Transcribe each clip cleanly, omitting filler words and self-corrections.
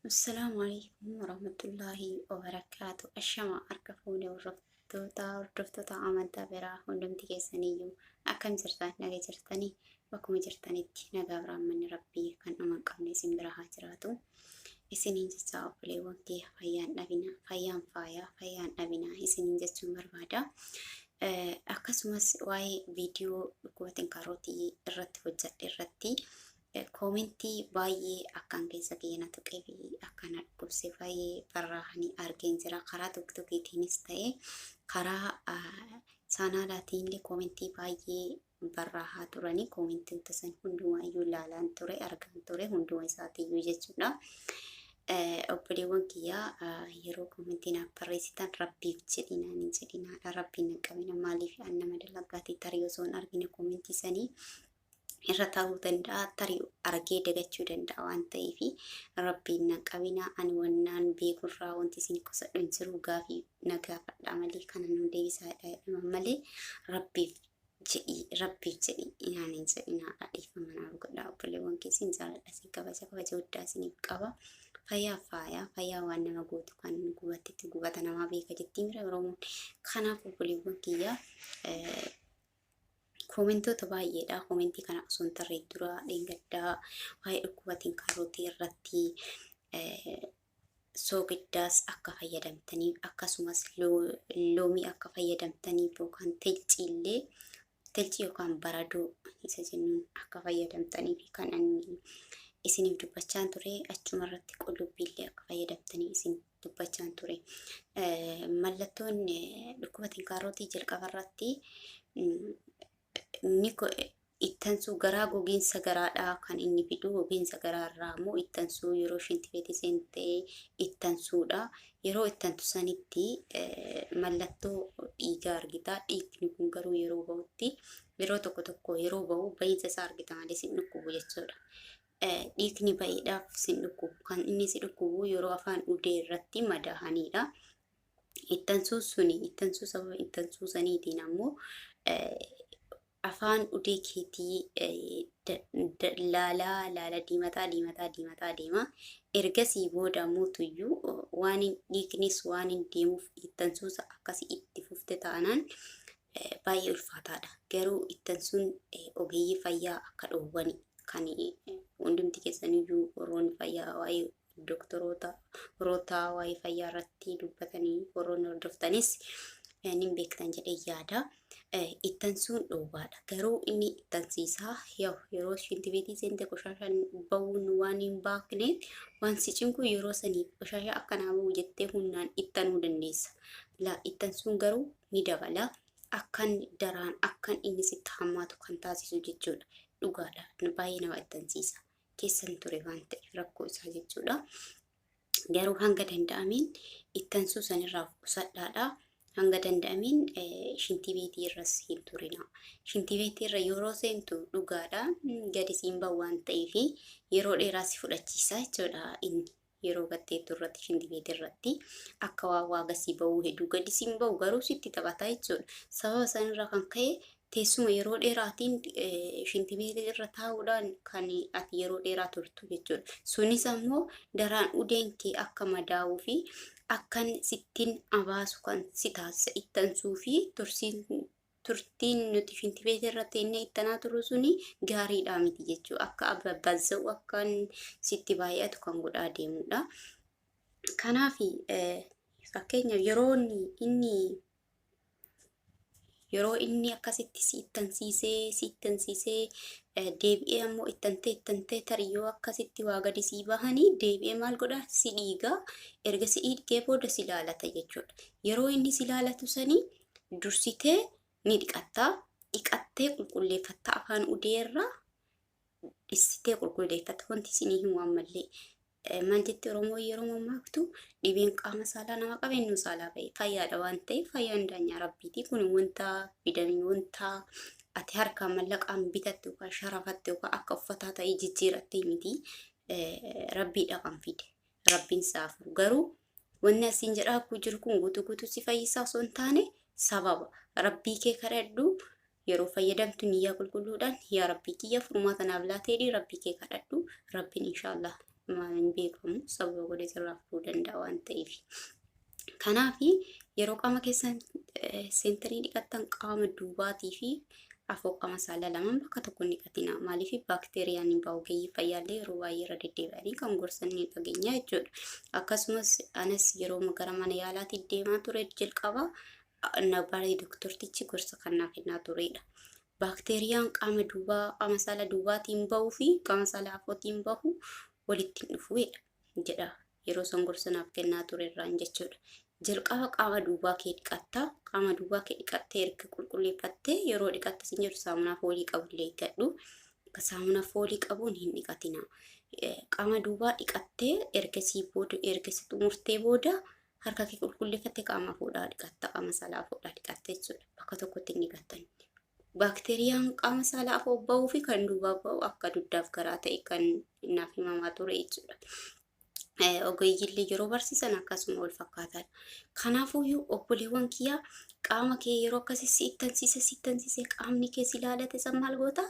السلام عليكم ورحمة الله وبركاته. الشمع أركفوني ورفتوتا عمل دابرا ونمتي كيسانيو أكم جرتان نغي جرتاني وكم جرتاني نغا برام من ربي كان أمان قمني سمبرها جراتو إسنين جتا أبلي وانكي فيان نبنا فيان فيان نبنا إسنين جتا مربادا أكسمس واي فيديو قوة كاروتي الرت وجد الرتي Komentii baay'ee akkaan keessa keenya tuqee fi akkaan dhukkubse baay'ee barraa'anii argeen jira. Karaa tokkittiinis ta'ee karaa saanaalaatiin illee komentii baay'ee barraa'aa turanii komentii san hundumaa ilaalaan ture argaan ture hunduma isaatiiyyuu jechuudha. Obboleewwan kiyyaa yeroo komentii naaf barreessitan rabbiif jedhinaadha. Rabbiin qabeenya maaliif nama dalagaatti tarii osoo hin argine komentii sanii irra taa'uu danda'a tarii argee dagachuu danda'a waan ta'eef rabbiin qabina ani wannaan beekurraa wanti isin qosadhu hin jiru gaafii nagaafadha malee kana nu deebisaadha malee rabbiif jedhi inaanin jedhinaadha dhiifama godhaa obboleewwan keessan jaaladha isin kabaja guddaa isiniif qaba. Fayyaa waan nama gootu kan gubatetti gubata namaa beeka jettiin bira Oromoon kanaaf obboleewwan kiyyaa komentoota baay'eedha. Komentii kana osoo hin tarree dura dheengaddaa waa'ee dhukkubatiin kaarootii irratti soogiddaas akka fayyadamtaniif akkasumas loomii akka fayyadamtaniif yookaan telcii yookaan baradoo isa jennuun akka fayyadamtaniif kan ani isiniif dubbachaan ture achuma irratti qullubbiillee akka fayyadamtaniif isin dubbachaan ture. Mallattoon dhukkubatiin kaarootii jalqaba irratti ittansuu garaa gogiinsa garaadhaa kan inni fidu gogiinsa garaarraa immoo ittansuu yeroo shintibeeti seentee ittansuudha. Yeroo ittantu sanitti mallattoo dhiigaa argita. Dhiigni kun garuu yeroo bahutti yeroo tokko yeroo bahu bahiinsa isaa argita malee sin dhukkubu jechuudha. Dhiigni baheedhaaf sin dhukkubu kan inni si dhukkubu yeroo afaan udee irratti madaa'anidha. Ittansuu sababa ittansuu saniitiin ammoo afaan udee keetii laala diimataa deema. Ergasii booda mootuyyuu waan dhiignis waan hin deemuuf ittansuusa akkasii itti fufte taanaan baay'ee ulfaataadha. Garuu ittansuun ogeeyyii fayyaa akka dhoowwani kan hundumti keessaniyyuu warroonni fayyaa waa'ee doktoroota waa'ee fayyaa irratti dubbatanii warroonni hordoftanis nin beektan jedhee yaada. Ittansuun dhoowwaadha. Garuu inni ittansiisaa yeroo shintibeetii seente qoshashaan bahuun waan hin baakneef waan si cinku yeroo sanii qoshashaa akkanaa bahu jettee humnaan ittanuu dandeessa. Ittansuun garuu ni dabala. Akkan daraan akkan inni sitti hammaatu kan taasisu jechuudha. Dhugaadha. Baay'ee nama ittansiisa. Keessan ture waan ta'eef rakkoo isaa jechuudha. Garuu hanga danda'ameen ittansuu sanirraa qusadhaadha. Hanga danda'ameen shintibeetii irras hin turina. Shintibeetii irra yeroo seentu dhugaadha gadi siin bahu waan ta'eef yeroo dheeraa si fudhachiisa jechuudha. Inni yeroo gatteetu irratti shintibeetii irratti akka waa gasii bahuu hedduu gadi siin bahu garuu sitti taphataa jechuudha. Sababa sanirraa kan ka'e teessuma yeroo dheeraatiin shintibeetii irra taa'uudhaan kan ati yeroo dheeraa turtu jechuudha. Sunis ammoo daraan udeen kee akka madaa'uu fi akkan sittiin abaasu kan si taasisa ittansuu fi turtiin nuti shintibeetii irratti inni ittanaa turu suni gaariidhaa miti jechuudha. Akka abbazza'u akkan sitti baay'atu kan godhaa deemudha. Kanaaf fakkeenyaaf yeroo inni akkasitti si ittansiisee deebi'ee ammoo ittantee tariyyoo akkasitti waa gadi sii bahanii deebi'ee maal godhaa si dhiigaa erga si dhiigee booda si laalata jechuudha. Yeroo inni si laalatu sanii dursitee ni dhiqattee qulqulleeffatta afaan udeerraa dhissitee qulqulleeffatta wanti isinii himu ammallee. Maal jetti Oromoo yeroo mammaaktu dhibeen qaama saalaa nama qabeenyu saalaa bahe fayyaadha waan ta'eef fayyaan daanyaa rabbiiti. Kun wanta fidanii wanta ati harkaan mallaqaan bitattu yookaan sharafatte yookaan akka uffataa ta'ee jijjiiratte miti rabbiidha kan fide. Rabbiin saafu garuu wanni asiin jedhaa jiru kun guutuu si fayyisaa osoo hin taane sababa rabbii kee kadhadhu yeroo fayyadamtu niyyaa qulqulluudhaan yaa rabbii kiyya furmaata naaf laatee rabbii kee kadhadhu rabbiin inshaallah maaliin beekamu sababa godhee sirraa fudhuu danda'a waan ta'eef. Kanaaf yeroo qaama keessan seentarii dhiqattan qaama duubaatii fi afoo qaama saalaa lamaan bakka tokko hin dhiqatina. Maaliif baakteeriyaan hin bahu ogeeyyii fayyaallee yeroo baay'ee irra deddeebi'anii kan gorsan ni dhageenya jechuudha. Akkasumas anas yeroo gara mana yaalaatti deemaa ture jalqaba nabaree doktortichi gorsa kan naaf kennaa turedha. Baakteeriyaan qaama duubaa qaama saalaa duubaatiin bahuu fi qaama saalaa afootiin bahu walitti hin dhufuudha jedha. Yeroo san gorsa naaf kennaa ture irraan jechuudha. Jalqaba qaama duubaa kee dhiqatta. Qaama duubaa kee dhiqattee erga qulqulleeffattee yeroo dhiqatta sin jedhu saamunaa foolii qabullee eeggadhu. Akka saamunaa foolii qabuun hin dhiqatina. Qaama duubaa dhiqattee ergasii xumurtee booda harka kee qulqulleeffattee qaama fuudhaa dhiqatta. Qaama saalaa fuudhaa dhiqatta jechuudha. Bakka tokkotti hin dhiqattan. Baakteeriyaan qaama saalaa afoo bahuu fi kan duubaa bahu akka duddaaf garaa ta'e kan naaf himamaa ture jechuudha. Ogeeyyiillee yeroo barsiisan akkasuma wal fakkaataadha. Kanaafuu obboleewwan kiyyaa qaama kee yeroo akkasii siittansiise qaamni kee si ilaalate san maal goota?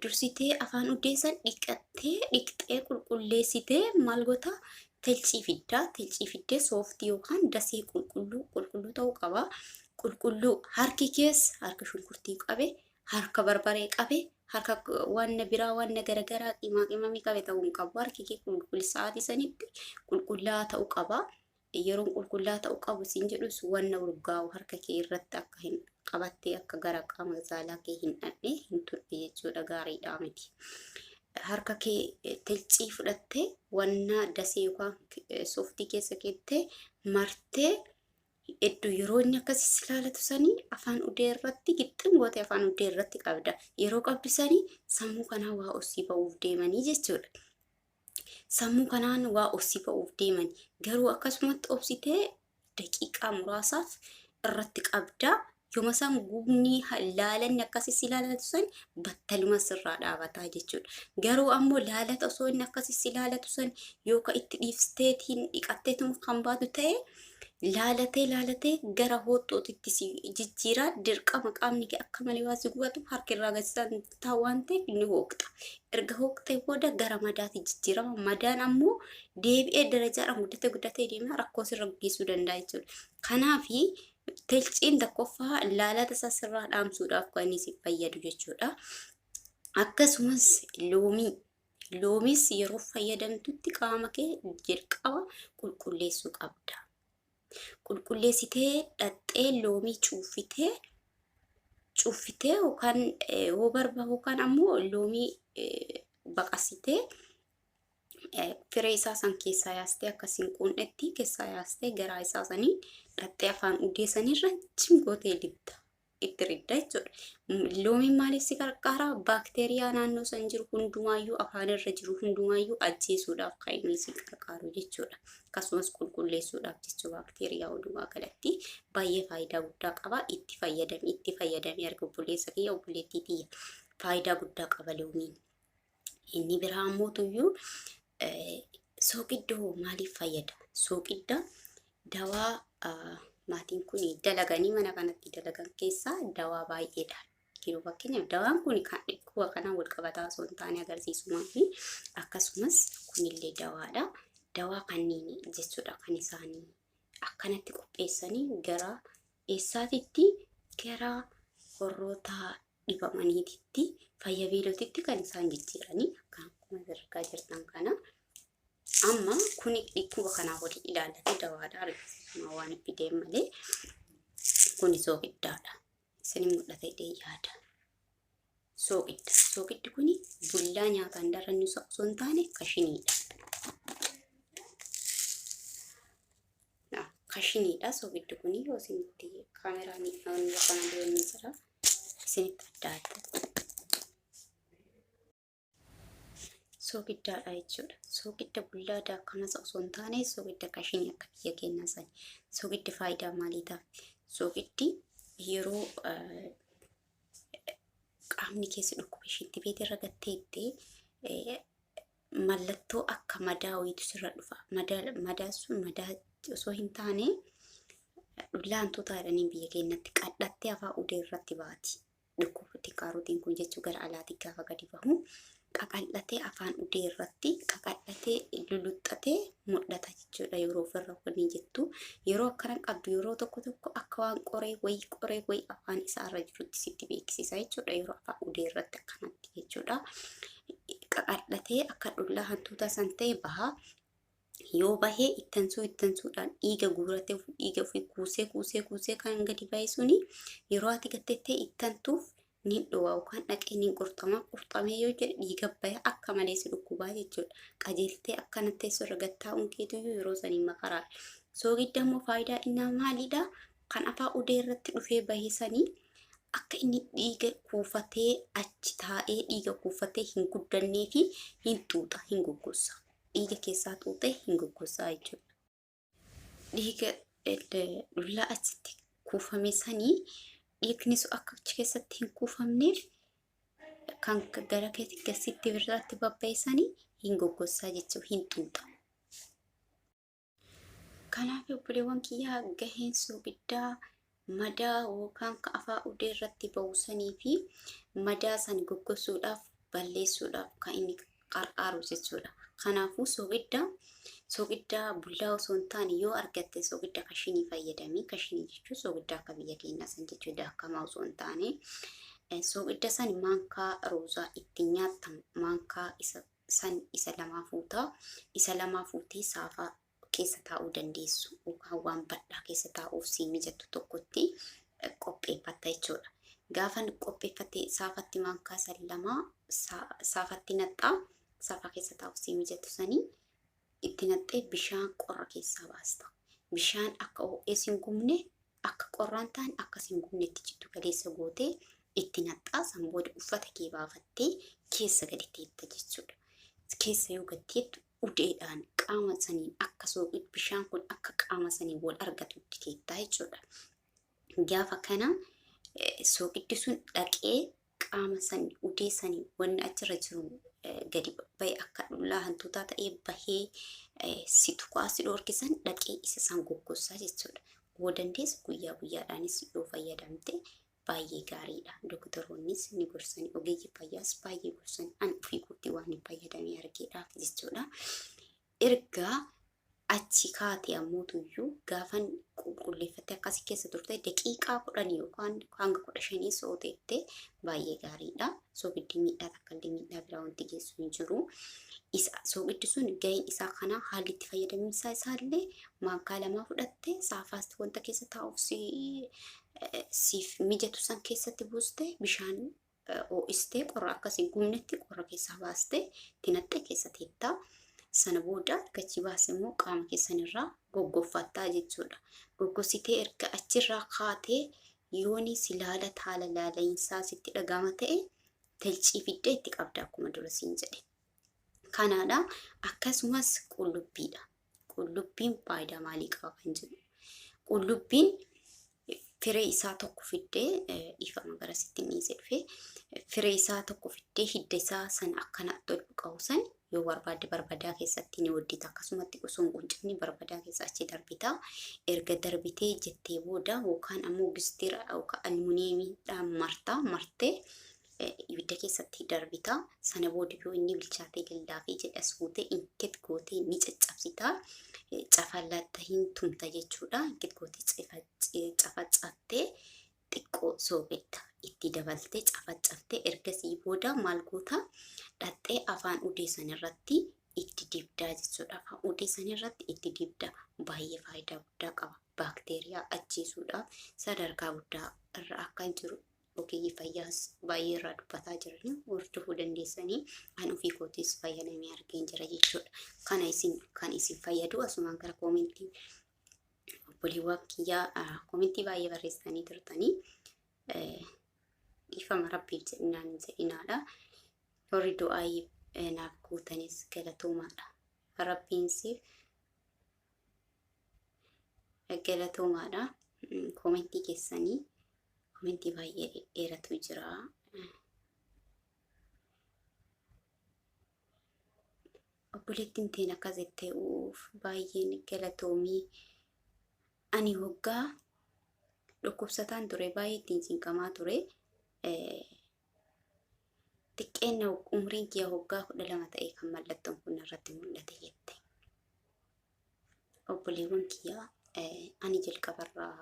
Dursitee afaan uddeessan dhiqxee qulqulleessitee maal goota? Telcii fiddaa. Telcii fiddee sooftii yookaan dasee qulqulluu ta'uu qaba. Qulqulluu harki keessa harka shunkurtii qabe, harka barbaree qabe, harka wanna biraa wanna garagaraa qimamii qabe ta'uu hin qabu. Harki kee sa'aatii sanitti qulqullaa ta'uu qaba. Yeroo qulqullaa ta'uu qabu siin jedhus wanna urgaa'u harka kee irratti akka hin qabattee akka gara qaama saalaa kee hin dhaqne hin turre jechuudha. Gaariidha miti. Harka kee telcii fudhattee wanna dasee yookaan sooftii keessa keettee martee iddoo yeroo inni akkasii si ilaalatu sanii afaan udee irratti gixxin gootee afaan udee irratti qabda. Yeroo qabdisanii sammuu kanaa waa osii ba'uuf deemanii jechuudha. Sammuu kanaan waa osii ba'uuf deemanii garuu akkasumatti obsitee daqiiqaa muraasaaf irratti qabda. Yooma san gubni laalanni akkasii si ilaalatu san battaluma sirraa dhaabataa jechuudha. Garuu ammoo laalata osoo inni akkasii si ilaalatu san yookaan itti dhiifteetiin dhiqatteetuma kan baatu ta'e laalatee gara hooxxootitti si jijjiiraa dirqama qaamni kee akka malee waa si gubatu harka irraa gasisan ta'u waan ta'eef ni hooqxa. Erga hooqxee booda gara madaatti jijjiirama. Madaan ammoo deebi'ee darajaadhaan guddatee deemaa rakkoo sirra geessuu danda'a jechuudha. Kanaafi telciin tokkoffaa laalata isaa sirraa dhaamsuudhaaf kan inni si fayyadu jechuudha. Akkasumas loomis yeroo fayyadamtutti qaama kee jalqaba qulqulleessuu qabda. Qulqulleessitee dhaxxee loomii cuuffitee yookaan yoo barbaadu yookaan ammoo loomii baqasitee firee isaa san keessaa yaastee akkasiin quunnetti keessaa yaastee garaa isaa sanii dhaxxee afaan uddeessanii rajjim gootee dibda itti ridda jechuudha. Loomiin maaliif si gargaara? Baakteeriyaa naannoo san jiru hundumaayyuu afaan irra jiru hundumaayyuu ajjeesuudhaaf kan inni si gargaaru jechuudha. Akkasumas qulqulleessuudhaaf jechuudha. Baakteeriyaa hundumaa galatti baay'ee faayidaa guddaa qaba. Itti fayyadamee arga obboleessa kiyya obboleettii tiyya faayidaa guddaa qaba loomiin. Inni biraa ammoo tuyyuu sooqiddoo maaliif fayyada? Sooqidda dawaa maatiin kun dalaganii mana kanatti dalagan keessaa dawaa baay'eedha. Yeroo fakkeenyaaf dawaan kun kan dhukkuba kanaan wal qabataa osoo hin taane agarsiisumaa fi akkasumas kunillee dawaadha. Dawaa kanneen jechuudha kan isaanii akkanatti qopheessanii gara eessaatitti gara warroota dhibamaniititti fayyabeelotitti kan isaan jijjiiranii kan akkuma argaa jirtan kana. Amma kuni dhukkuba kanaa waliin ilaallatee dawaadha argisiisuma waan fideen malee kuni soogiddaadha. Isin mul'ata jedhee yaada. Soogiddi kuni bullaa nyaataan darrannu osoo hin taane kashiniidha. Kashiniidha soogiddi kuni yoo isinitti kaameraan yookaan illee jira isinitti adda. Soogiddaadha jechuudha. Soogidda bullaadha akkanas osoo hin taane soogidda kashinii akka biyya keenyaa sani. Soogiddi faayidaa maaliidhaaf? Soogiddi yeroo qaamni keessi dhukkuba ishiitti beete irra gatteetti mallattoo akka madaa wayiitu sirra dhufa. Madaa sun madaa osoo hin taane dhullaantoota jedhanii biyya keenyatti qadhattee afaan udee irratti baati. Dhukkubatti kaarotiin kun jechuu gara alaatti gaafa gadi bahu qaqal'atee afaan udee irratti qaqal'atee luluxxatee mul'ata jechuudha. Yeroo ofirra waliin jettu yeroo akkana qabdu yeroo tokko tokko akka waan qoree wayii afaan isaarra jirutti sitti beeksisa jechuudha. Yeroo afaan udee irratti akkanatti jechuudha. Qaqal'atee akka dhullaa hantuuta san ta'e baha. Yoo bahee ittansuudhaan dhiiga guuratee dhiiga ofii kuusee kan gadi bahe suni yeroo ati gattettee ittantuuf ni dhoowwa yookaan dhaqee ni qurxamee yoo jedhe dhiiga bahe akka malee si dhukkubaa jechuudha. Qajeeltee akkanatti teessoo irra gattaa'uun keetiyyuu yeroo saniin makaraa. Soogidda immoo faayidaa innaa maalidha? Kan afaan udee irratti dhufee bahe sanii akka inni dhiiga kuufatee achi taa'ee dhiiga kuufatee hin guddannee fi hin xuuxa hin goggossa. Dhiiga keessaa xuuxee hin goggossaa jechuudha. Dhiiga dhullaa achitti kuufame sanii dhiigni sun akka achi keessatti hin kuufamneef kan gara gasitti birraatti babba'e sanii hin goggossaa jechuudha hin xuuxa. Kanaaf obboleewwan kiyyaa gaheen soogiddaa madaa yookaan ka afaan udee irratti ba'u sanii fi madaa san goggosuudhaaf balleessuudhaaf kan inni qarqaaru jechuudha. Kanaafuu soogiddaa bullaa osoo hin taane yoo argatte soogiddaa kashinii fayyadamii, kashinii jechuun soogiddaa akka biyya keenyaa san jechuudha akkamaa osoo hin taane soogidda san maankaa roozaa itti nyaatamu maankaa isa lamaa fuutaa, isa lamaa fuutee saafaa keessa taa'uu dandeessu yookaan waan bal'aa keessa taa'uuf si mijatu tokkotti qopheeffatta jechuudha. Gaafa qopheeffatte saafatti maankaa san lamaa saafatti naxxaa. Saafaa keessa taa'uuf si mijatu sanii itti naxxee bishaan qorra keessaa baasta. Bishaan akka ho'ees hin gubne akka qorraan ta'an akkas hin gubnetti jiddu galeessa gootee itti naxxaa san booda uffata kee baafattee keessa gadi teetta jechuudha. Keessa yoo gadi teettu udeedhaan qaama saniin akka bishaan kun akka qaama sanii wal argatutti teettaa jechuudha. Gaafa kana soogiddi sun dhaqee qaama sanii udee sanii wanni achirra jiru gadi bahee akka dhullaa hantuutaa ta'ee bahee si tuqaa si dhoorkisan dhaqee isa san goggossaa jechuudha. Yoo dandeesse guyyaa guyyaadhaanis yoo fayyadamte baay'ee gaariidha. Doktoroonnis ni gorsanii ogeeyyi fayyaas baay'ee gorsanii an ofii kootii waan hin fayyadamee argeedhaaf jechuudha. Ergaa achi kaatee ammoo tuyyuu gaafan qulqulleeffattee akkasii keessa turte daqiiqaa 10 yookaan hanga 15 sootettee baay'ee gaariidha. Soogiddi miidhaa takkallee miidhaa biraa wanti geessu hin jiru. Soogiddi sun gaheen isaa kana haalli itti fayyadamiinsaa isaallee maankaa lamaa fudhattee saafaasti wanta keessa taa'uuf siif mijatu san keessatti buuste bishaan ho'istee qorra akkasii gumnetti qorra keessaa baastee tinaxxee keessa teettaa. Sana booda gachi baase immoo qaama keessanirraa goggoffattaa jechuudha. Goggositee erga achirraa kaatee yooni si haala laala'insaa sitti dhagama ta'e talcii fiddee itti qabda akkuma dura siin jedhe. Kanaadha akkasumas qullubbiidha. Qullubbiin faayidaa maalii qaba kan jedhu. Qullubbiin firee isaa tokko fiddee dhiifama gara sitti miisee dhufee firee isaa tokko fiddee hidda isaa san akkana tolchu qabu san yoo barbaadde barbadaa keessatti ni waddita akkasumatti osoo hin quncifne barbadaa keessa achi darbita. Erga darbitee jettee booda yookaan ammoo gisteera yookaan almuuniyeemiidhaan martee ibidda keessatti darbita. Sana booda yoo inni bilchaatee lallaafee jedhas gootee inket gootee ni caccabsita. Cafallatta hin tumta jechuudha. Inket gootee cafacaftee xiqqoo soogetta itti dabaltee cafacaftee ergasii booda maal goota dhaxxee afaan udee sanirratti itti dibdaa jechuudha. Afaan udee sanirratti itti dibdaa baay'ee faayidaa guddaa qaba. Baakteeriyaa ajjeesuudhaaf sadarkaa guddaa irra akka jiru ogeeyyi fayyaas baay'ee irraa dubbataa jiranii hordofuu dandeessanii an ofii kootiis fayyadamee argeen jira jechuudha. Kan isin fayyadu asumaan gara koomentii obboleewwan kiyyaa koomentii baay'ee barreessanii turtanii dhiifama rabbiif jedhinaadha. Warri du'aayii naaf guutanis galatoomaadha. Rabbiin siif galatoomaadha. Koomentii keessanii koomentii baay'ee dheeratu jira. Obboleettiin teen akkas jettee baay'een galatoomii. Ani hoggaa dhukkubsataan ture baay'ee ittiin cinqamaa ture. xiqqeenna umriin kiyya waggaa 12 ta'e kan mallattoon kun irratti mul'ate jette. Obboleewwan kiyya ani jalqabarraa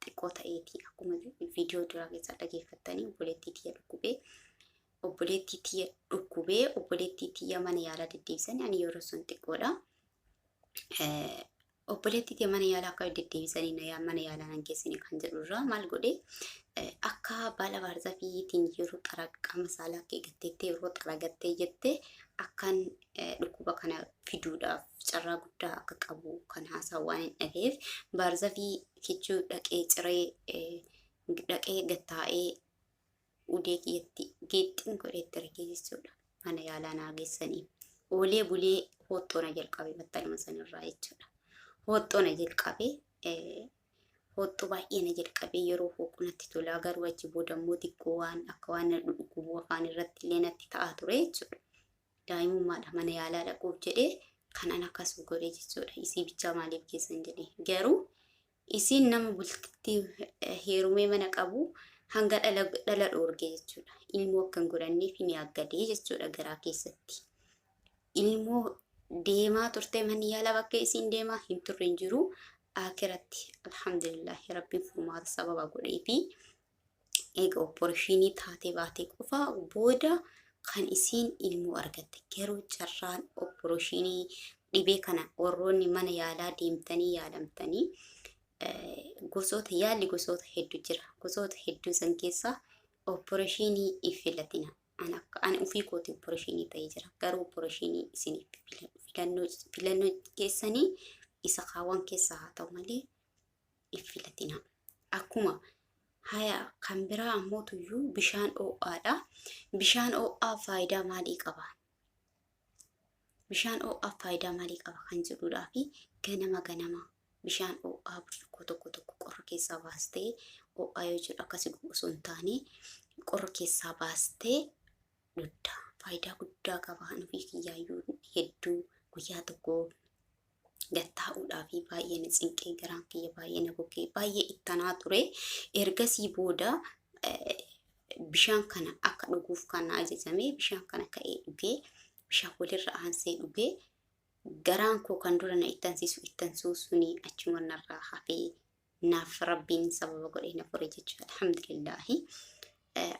xiqqoo ta'eeti akkuma viidiyoo duraa keessaa dhageeffattanii obboleettii tiyya mana yaalaa deddeebisanii ani yeroo sun xiqqoodha. Obboleettii tiyya mana yaalaa akka deddeebisanii mana yaalaa nan geessine kan jedhurraa maal godhe akka baala baarzafiitiin yeroo qaama saalaa kee gatteettee yeroo xaragattee jette akkan dhukkuba kana fiduudhaaf carraa guddaa akka qabu kan haasaa waan hin dhageef baarzafii kichuu dhaqee ciree dhaqee gattaa'ee udee kiyyatti geexxiin godheetti argee jechuudha. Mana yaalaa naa geessanii oolee bulee hooxxoona jalqabe battaluma sanirraa jechuudha. Hooxxoona jalqabe hooxxoo baay'ee na jalqabe yeroo hooqunatti tolaa garuu achi booda immoo xiqqoo waan akka waan dhukkubu afaan irratti illee natti ta'aa ture jechuudha. Daa'imummaadha mana yaalaa dhaquuf jedhee kanan akkas godhe jechuudha. Isii bichaa maaliif geessan jedhee garuu isiin nama bultitti heerumee mana qabu hanga dhala dhoorge jechuudha. Ilmoo akkan godhanneef ni aggadee jechuudha garaa keessatti. Ilmoo deemaa turte manni yaalaa bakka isiin deemaa hin turre hin jiru. Akiratti alhamdulillahi rabbiin furmaata sababa godhee fi eega opportunity taatee baatee qofa booda kan isiin ilmoo argatte. Garuu carraan opportunity dhibee kana warroonni mana yaalaa deemtanii yaalamtanii yaalli gosoota hedduu jira. Gosoota hedduu san keessaa opportunity filatina. Ani ofii kooti opportunity ta'ee jira. Garuu opportunity isiniif filannoo keessanii isa kaawwan keessaa haa ta'u malee filatina. Akkuma haya kan biraa ammoo tuyyuu bishaan ho'aadha. Bishaan ho'aa faayidaa maalii qaba? Bishaan ho'aa faayidaa maalii qaba kan jedhuudhaa fi ganama bishaan ho'aa burcuqqoo tokko qorra keessaa baastee ho'aa yoo jedhu akkasii osoo hin taane qorra keessaa baastee dhugda. Faayidaa guddaa qaba. Nufi kiyyaayyuu hedduu guyyaa tokko gattaa'uudhaa fi baay'ee na cinqee garaan kiyya baay'ee na gogee baay'ee ittanaa ture. Ergasii booda bishaan kana akka dhuguuf kan ajajame bishaan kana ka'ee dhugee bishaan walirra aansee dhugee garaan koo kan dura na ittansuu suni achuma narraa hafee naaf rabbiin sababa godhee na fure jechuudha.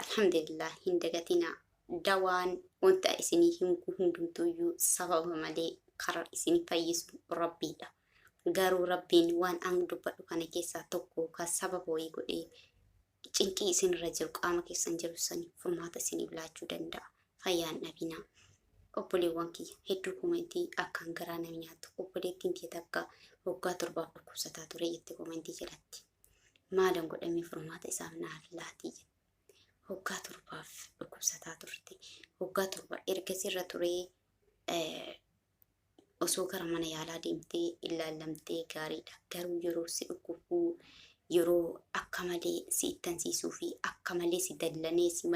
Alhamdulillahi hin dagatina. Dawaan wanta isinii himuu hundumtuuyyuu sababa malee karaa isinii fayyisu rabbiidha. Garuu rabbiin waan an dubbadhu kana keessaa tokko kan sababa wayii godhee cinqii isinirra jiru qaama keessan jiru sanii furmaata isiniif laachuu danda'a. Fayyaan dhabinaa. Obboleewwan kiyya hedduu komentii akkaan garaa nama nyaatu. Obboleettiin tiyya takka waggaa 7 dhukkubsataa ture jette komentii jalatti. Maalan godhamee furmaata isaaf naaf laatii jette. Waggaa 7 dhukkubsataa turte. Waggaa 7 ergasirra turee osoo gara mana yaalaa deemtee ilaallamtee gaariidha. Garuu yeroo si dhukkubuu yeroo akka malee si ittansiisuu fi akka malee si dallanee si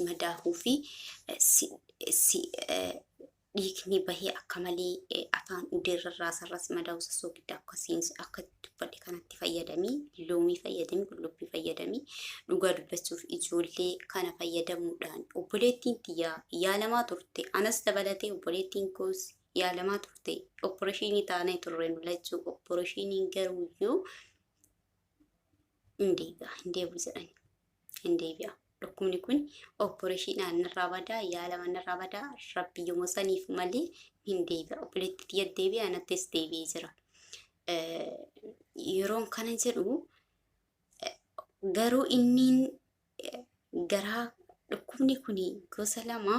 madaahuu fi dhiigni bahee akka malee afaan udeerra raasarra si madaa'u sassoo giddaa akkasiin akka dubbadhe kanatti fayyadamii loomii fayyadamii qullubbii fayyadamii dhugaa dubbachuuf ijoollee kana fayyadamuudhaan obboleettiin tiyyaa yaalamaa turte. Anas dabalatee obboleettiin koos yaalamaa turte. Opportunity taanee turre nulachuu opportunity garuuyyuu hin deebi'u jedhani. Hin deebi'a. Dhukkubni kun opportunity narraa badaa yaalama narraa badaa rabbi yommuu saniif malee hin deebi'a. Obboleettii tiyya deebi'a anattis deebi'ee jira. Yeroon kana jedhu garuu inniin garaa dhukkubni kun gosa lama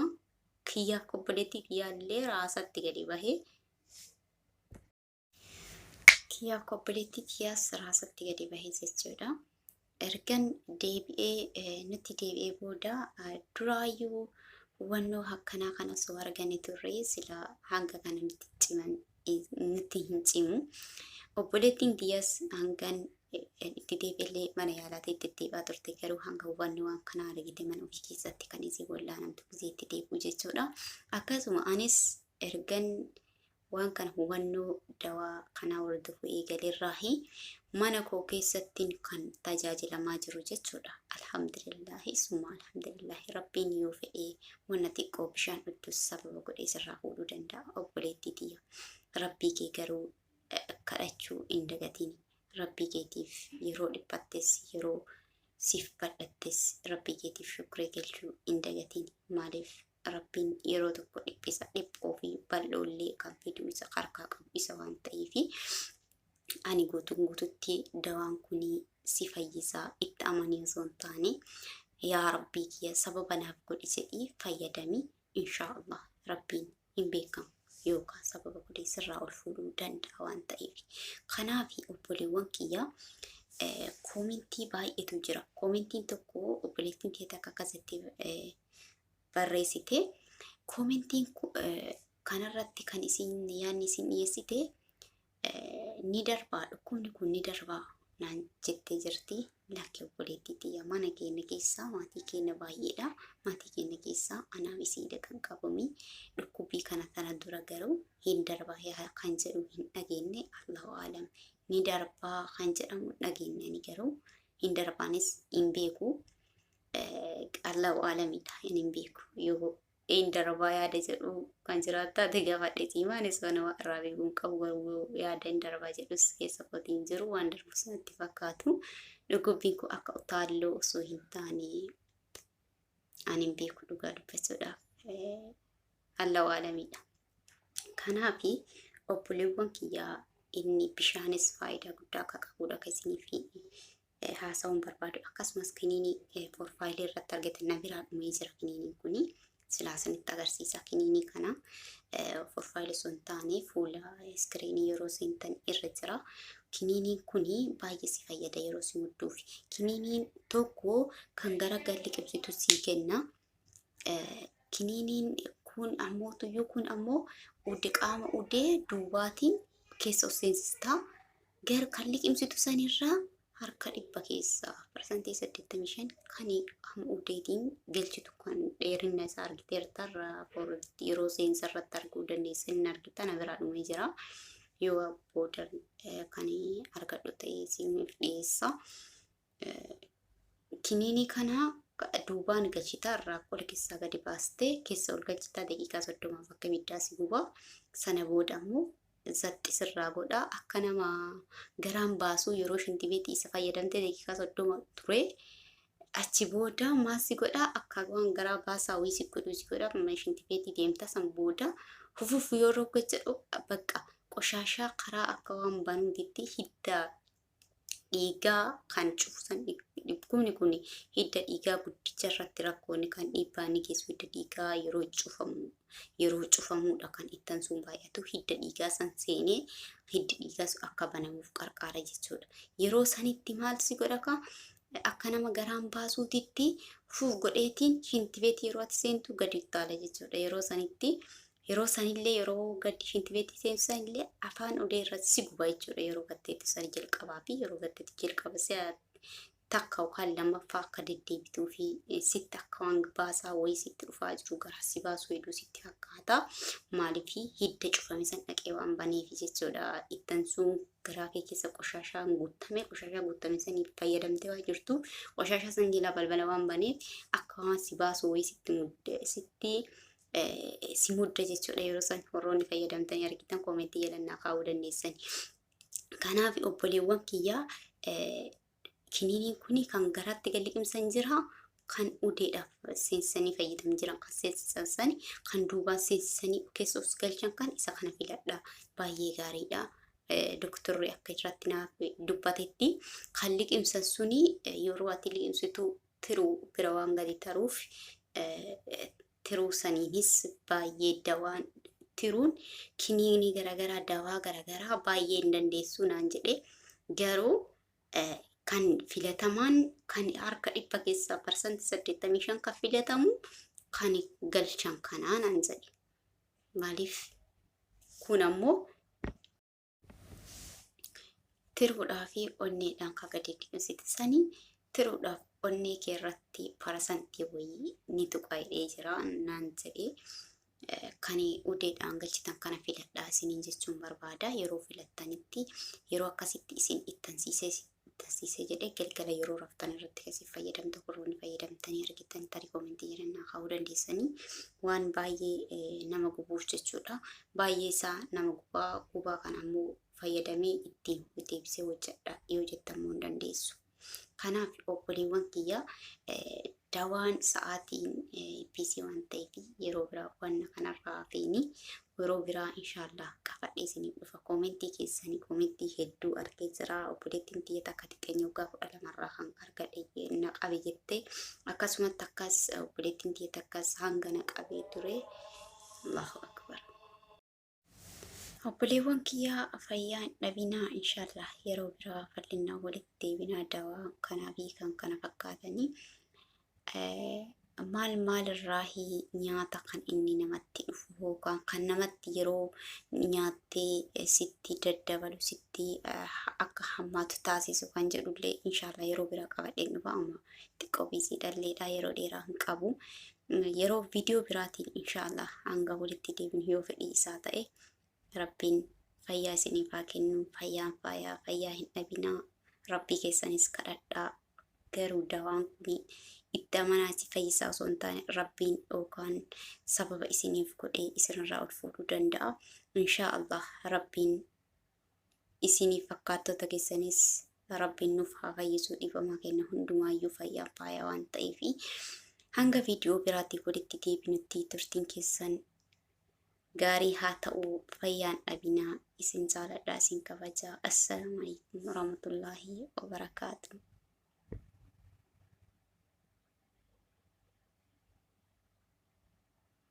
kiyyaa obboleettii kiyyaallee raasatti gadi bahee kiyyaa obboleettii kiyyaas raasatti gadi bahee jechuudha. Ergan nuti deebi'ee booda duraayyuu hubannoo akkanaa kana osoo arganii turre sila hanga kana nutti hin cimu. Obboleettiin tiyyaas hangan itti deebi'ellee mana yaalaatti itti deebi'aa turte. Garuu hanga hubannoo waan kana argite mana ofii keessatti kan isii wallaanamtu gisee itti deebi'u jechuudha. Akkasuma anis ergan waan kana hubannoo dawaa kana hordofu eegalirraahi mana koo keessattiin kan tajaajilamaa jiru jechuudha. Alhamdulillahi summa alhamdulillahi rabbiin yoo fedhee wanna xiqqoo bishaan dhugdus sababa godhee sirraa fuudhuu danda'a obboleettii tiyya. Rabbii kee garuu kadhachuu hin dagatiin. Rabbii keetiif yeroo dhiphattes yeroo siif badhattes rabbii keetiif shukree galchuu hin dagatiin. Maaliif rabbiin yeroo tokko dhiphoo fi bal'oollee kan fidu isa harkaa qabu isa waan ta'eefi ani guututti dawaan kuni si fayyisaa itti amanii osoo hin taane yaa rabbii kiyya sababa naaf godhi jedhii fayyadami inshaallah rabbiin hin beekamu yookaan sababa godhee sirraa ol fuudhuu danda'a waan ta'eef. Kanaaf obboleewwan kiyya koomentii baay'eetu jira. Koomentiin tokko obboleettiin kee takka akkasitti barreessite koomentiin kanarratti kan isin yaadni isin dhiyeessite ni darbaa dhukkubni kun ni darbaa naan jettee jirti. Lakki obboleettii tiyya mana keenya keessaa maatii keenya baay'eedha. Maatii keenya keessaa anaa isiidha kan qabumi. Dhukkubii kana tana dura garuu hin darbaa kan jedhu hin dhageenye Allahu aalam. Ni darbaa kan jedhamu dhageenye ni garuu hin darbaanis hin beeku. Allahu aalamidha hin beeku. Yoo in darbaa yaada jedhu kan jiraata gaafadhe tiimaanis waan irraa beekuun qabu garuu yaada in darbaa jedhus keessa kootiin jiru waan darbu sanatti fakkaatu. Dhukkubbiin kun akka utaalloo osoo hin taane ani hin beeku dhugaa dubbachuudhaaf Allahu aalamidha. Kanaaf obboleewwan kiyyaa inni bishaanis faayidaa guddaa akka qabudha kan isiniif haasa'uun barbaadu. Akkasumas kiniinii profaayilii irratti argatan na biraa dhumee jira kiniiniin kuni. Silaasanitti agarsiisa kiniinii kana profaayilii osoo hin taane fuula iskiriinii yeroo seentan irra jira. Kiniiniin kuni baay'ee si fayyada yeroo si mudduuf. Kiniiniin tokko kan gara galli qibsitu sii kenna. Kiniiniin kun ammoo tuyyuu kun ammoo qaama udee duubaatiin keessa of seensistaa. Gar kan liqimsitu sanirraa harka 100 keessaa parsantii 85 kan udeetiin galchitu kan dheerina isaa argiteertarraa yeroo seensa irratti arguu dandeessan argitan biraa dhumee jira. Yoo booda kan argadhu ta'ee siif dhiyeessa. Kiniinii kana duubaan galchitaa irraa ol keessaa gadi baastee keessa ol galchitaa daqiiqaa 30 akka ibiddaa si guba. Sana booda ammoo zatti sirraa godha akka nama garaan baasuu yeroo shintibeetii isa fayyadamtee daqiiqaa 30 ture. Achi booda maasi godha akka waan garaa baasaa wayii si godhu si godha. Shintibeetii deemta san booda fufuuf yeroo jedhu bakka qoshaashaa karaa akka waan banuutitti hidda dhiigaa kan cufusan dhukkubni kun hidda dhiigaa guddicha irratti rakkoonni kan dhiibbaanii keessu hidda dhiigaa yeroo cufamuudha kan ittan sun baay'atu hidda dhiigaa san seenee hiddi dhiigaa akka banamuuf qarqaara jechuudha. Yeroo sanitti maal si godhaka akka nama garaan baasuutitti fuuf godheetiin shintibeetii yeroo ati seentu gadi taala jechuudha. Yeroo sanillee yeroo gadi shintibeetii seentu sanillee afaan udee irratti si guba jechuudha. Yeroo gatteetti san jalqabaa fi yeroo gatteetti jalqaba takka yookaan lammaffaa akka deddeebituu fi sitti akka waan baasaa wayii sitti dhufaa jiru garaa si baasuu hedduu sitti fakkaata. Maaliif hidda cufame san dhaqee waan baneef jechuudha. Ittan sun garaa kee keessa qoshashaa guutame saniif fayyadamtee waa jirtu. Qoshashaa san jala balbala waan baneef akka waan si baasuu wayii si mudda jechuudha. Yeroo san warroonni fayyadamtanii argitan koomentii jalannaa kaa'uu dandeessan. Kanaaf obboleewwan kiyyaa kiniiniin kuni kan garaatti galliqimsan jira. Kan udeedhaaf seensisanii fayyadaman jiran kan seensisan kan duubaan seensisanii keessa of galchan kan isa kana filadha. Baay'ee gaariidha. Doktorri akka irratti naaf dubbatetti kan liqimsan suni yeroo ati liqimsitu tiruu bira waan gadi taruuf tiruu saniinis baay'ee dawaan tiruun kiniinii garagaraa dawaa garagaraa baay'ee hin dandeessu naan jedhe. Garuu kan filatamaan kan harka 100 keessaa parsantii 85 kan filatamu kan galchan kanaan naan jedhe. Maaliif kun ammoo tiruudhaa fi onneedhaan kan gadi dhiqimsitisanii tiruudhaaf onnee kee irratti parsantii wayii ni tuqaa'ee jira naan jedhe. kan udeedhaan galchitan kana filadhaa isiniin jechuun barbaada. Yeroo filattanitti yeroo akkasitti isin ittansiisee jedhee galgala yeroo raftan irratti kasi fayyadamta kurroonni fayyadamtanii argitan tarii koomentii jedhannaa kaa'uu dandeessanii waan baay'ee nama gubuuf jechuudha. Baay'ee isaa nama gubaa kan ammoo fayyadamee ittiin deebisee hojjedha yoo jettamuu hin dandeessu. Kanaaf obboleewwan kiyya dawaan sa'aatiin PC waan ta'eef yeroo biraa wanna kanarraa feeni yeroo biraa inshallah qabadhee isiniif dhufa. Koomentii keessanii koomentii hedduu argee jira. Obboleettiin tiyya takka xiqqeenya waggaa 12 kan argadhe naqabe jettee akkasumatti akkas obboleettiin tiyya takkas hanga naqabee ture. Allahu akbar. Obboleewwan kiyya fayyaan dhabinaa inshallah yeroo biraa fal'inaa walitti deebinaa dawaa kanaa fi kan kana fakkaatanii maal irraahi nyaata kan inni namatti dhufu yookaan kan namatti yeroo nyaattee sitti daddabalu sitti akka hammaatu taasisu kan jedhullee inshallah yeroo biraa qabadheen dhufa. Amma xiqqoo biisii dhalleedha yeroo dheeraa hin qabu. Yeroo viidiyoo biraatiin inshallah hanga walitti deebinu yoo fedhii isaa ta'e rabbiin fayyaa isiniif haa kennu. Fayyaa hin dhabinaa. Rabbii keessanis kadhadhaa. Garuu dawaan kun itti amanaati fayyisaa osoo hin taane rabbiin yookaan sababa isiniif godhee isinirraa ol fuudhuu danda'a. Inshaallah rabbiin isiniif fakkaattota keessanis rabbiin nuuf haa fayyisuu dhiifamaa kenna hundumaayyuu fayyaa waan ta'eef hanga viidiyoo biraatti walitti deebinutti turtiin keessan gaarii haa ta'u. Fayyaan dhabinaa isin jaaladhaa isin kabajaa. Assalaamu alaykum warahmatullaahi wabarakaatuh.